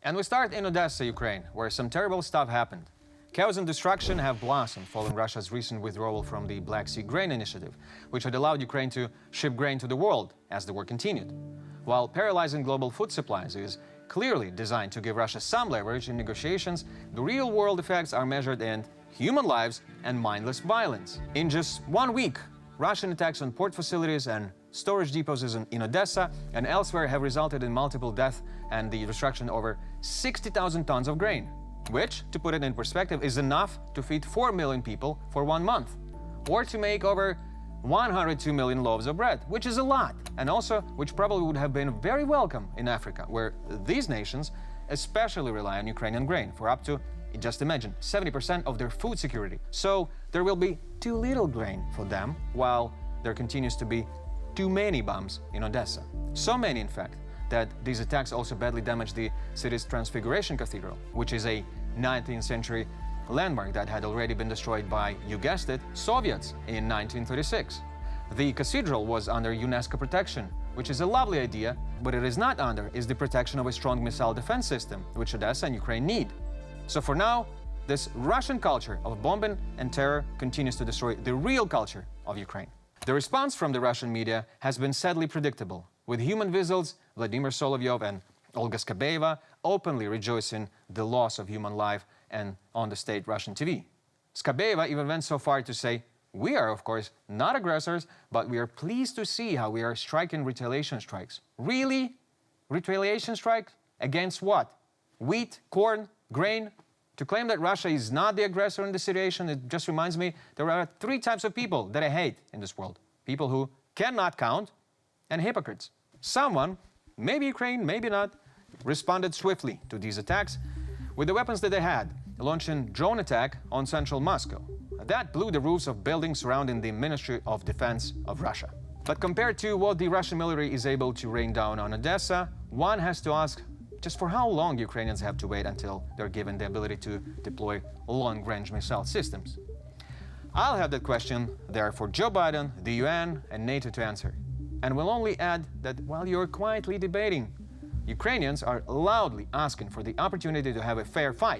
And we start in Odessa, Ukraine, where some terrible stuff happened. Chaos and destruction have blossomed following Russia's recent withdrawal from the Black Sea Grain Initiative, which had allowed Ukraine to ship grain to the world as the war continued. While paralyzing global food supplies is clearly designed to give Russia some leverage in negotiations, the real-world effects are measured in human lives and mindless violence. In just 1 week, Russian attacks on port facilities and storage depots in Odessa and elsewhere have resulted in multiple deaths and the destruction of over 60,000 tons of grain, which, to put it in perspective, is enough to feed 4 million people for 1 month, or to make over 102 million loaves of bread, which is a lot, and also which probably would have been very welcome in Africa, where these nations especially rely on Ukrainian grain for up to, just imagine, 70% of their food security. So there will be too little grain for them, while there continues to be too many bombs in Odessa. So many, in fact, that these attacks also badly damaged the city's Transfiguration Cathedral, which is a 19th century landmark that had already been destroyed by, you guessed it, Soviets in 1936. The cathedral was under UNESCO protection, which is a lovely idea, but it is not under is the protection of a strong missile defense system, which Odessa and Ukraine need. So for now, this Russian culture of bombing and terror continues to destroy the real culture of Ukraine. The response from the Russian media has been sadly predictable, with human visuals Vladimir Solovyov and Olga Skabeva openly rejoicing the loss of human life and on the state Russian TV. Skabeva even went so far to say, "We are, of course, not aggressors, but we are pleased to see how we are striking retaliation strikes." Really? Retaliation strike? Against what? Wheat, corn, grain? To claim that Russia is not the aggressor in the situation, it just reminds me there are 3 types of people that I hate in this world. People who cannot count and hypocrites. Someone, maybe Ukraine, maybe not, responded swiftly to these attacks with the weapons that they had, launching drone attack on central Moscow. That blew the roofs of buildings surrounding the Ministry of Defense of Russia. But compared to what the Russian military is able to rain down on Odessa, one has to ask just for how long Ukrainians have to wait until they're given the ability to deploy long-range missile systems. I'll have that question there for Joe Biden, the UN, and NATO to answer. And we'll only add that while you're quietly debating, Ukrainians are loudly asking for the opportunity to have a fair fight.